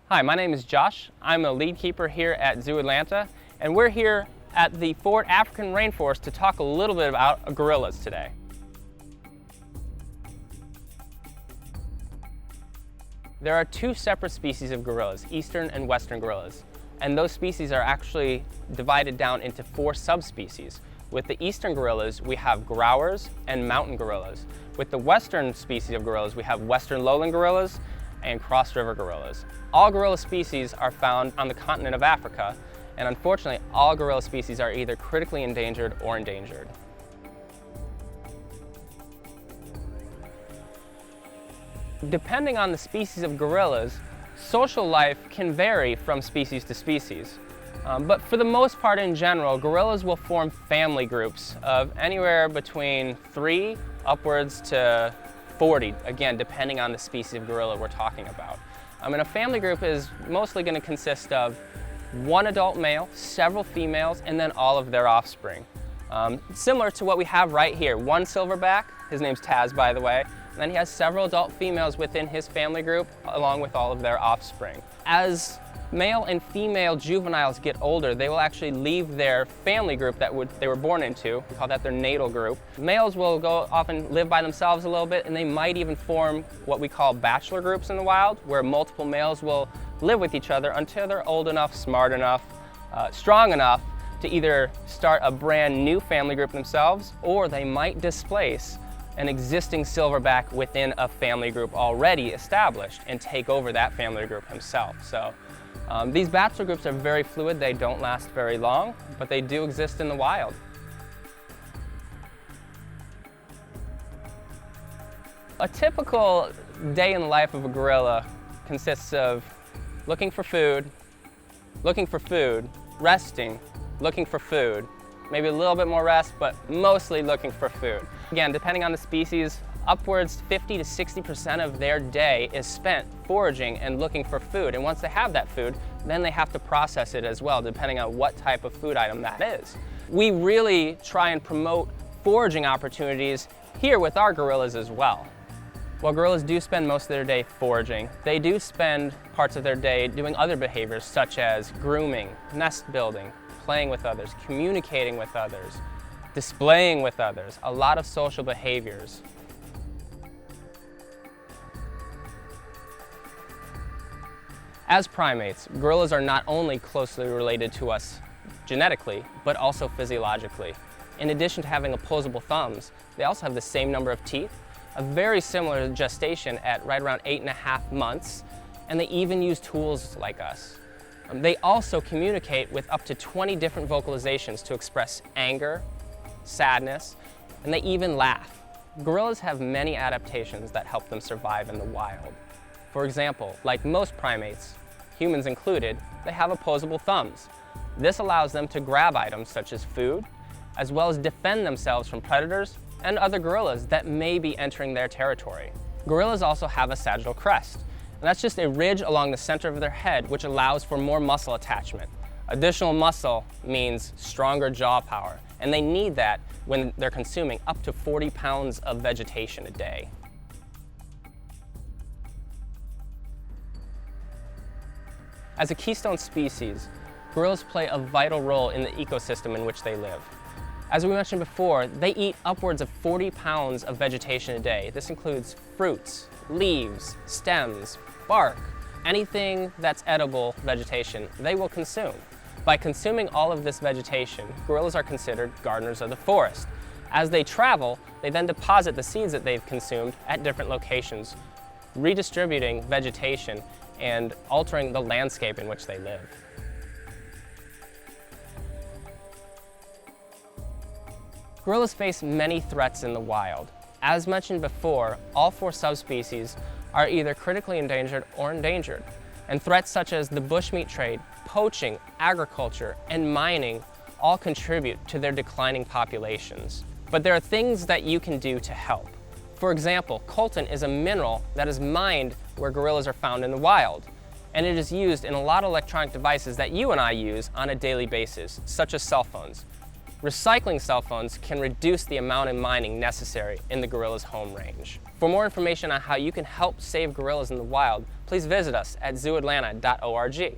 Hi, my name is Josh. I'm a lead keeper here at Zoo Atlanta, and we're here at the Fort African Rainforest to talk a little bit about gorillas today. There are two separate species of gorillas, eastern and western gorillas, and those species are actually divided down into four subspecies. With the eastern gorillas, we have growers and mountain gorillas. With the western species of gorillas, we have western lowland gorillas and cross-river gorillas. All gorilla species are found on the continent of Africa, and unfortunately, all gorilla species are either critically endangered or endangered. Depending on the species of gorillas, social life can vary from species to species. But for the most part in general, gorillas will form family groups of anywhere between 3 upwards to 40, again, depending on the species of gorilla we're talking about. And a family group is mostly going to consist of one adult male, several females, and then all of their offspring. Similar to what we have right here, one silverback, his name's Taz by the way, and then he has several adult females within his family group along with all of their offspring. As male and female juveniles get older, they will actually leave their family group that they were born into. We call that their natal group. Males will often live by themselves a little bit, and they might even form what we call bachelor groups in the wild, where multiple males will live with each other until they're old enough, smart enough, strong enough to either start a brand new family group themselves, or they might displace an existing silverback within a family group already established and take over that family group himself. So these bachelor groups are very fluid. They don't last very long, but they do exist in the wild. A typical day in the life of a gorilla consists of looking for food, resting, looking for food, maybe a little bit more rest, but mostly looking for food. Again, depending on the species, upwards 50 to 60% of their day is spent foraging and looking for food. And once they have that food, then they have to process it as well, depending on what type of food item that is. We really try and promote foraging opportunities here with our gorillas as well. While gorillas do spend most of their day foraging, they do spend parts of their day doing other behaviors such as grooming, nest building, playing with others, communicating with others, displaying with others, a lot of social behaviors. As primates, gorillas are not only closely related to us genetically, but also physiologically. In addition to having opposable thumbs, they also have the same number of teeth, a very similar gestation at right around 8.5 months, and they even use tools like us. They also communicate with up to 20 different vocalizations to express anger, sadness, and they even laugh. Gorillas have many adaptations that help them survive in the wild. For example, like most primates, humans included, they have opposable thumbs. This allows them to grab items such as food, as well as defend themselves from predators and other gorillas that may be entering their territory. Gorillas also have a sagittal crest, and that's just a ridge along the center of their head which allows for more muscle attachment. Additional muscle means stronger jaw power, and they need that when they're consuming up to 40 pounds of vegetation a day. As a keystone species, gorillas play a vital role in the ecosystem in which they live. As we mentioned before, they eat upwards of 40 pounds of vegetation a day. This includes fruits, leaves, stems, bark, anything that's edible vegetation, they will consume. By consuming all of this vegetation, gorillas are considered gardeners of the forest. As they travel, they then deposit the seeds that they've consumed at different locations, redistributing vegetation and altering the landscape in which they live. Gorillas face many threats in the wild. As mentioned before, all 4 subspecies are either critically endangered or endangered, and threats such as the bushmeat trade, poaching, agriculture, and mining all contribute to their declining populations. But there are things that you can do to help. For example, coltan is a mineral that is mined where gorillas are found in the wild, and it is used in a lot of electronic devices that you and I use on a daily basis, such as cell phones. Recycling cell phones can reduce the amount of mining necessary in the gorilla's home range. For more information on how you can help save gorillas in the wild, please visit us at zooatlanta.org.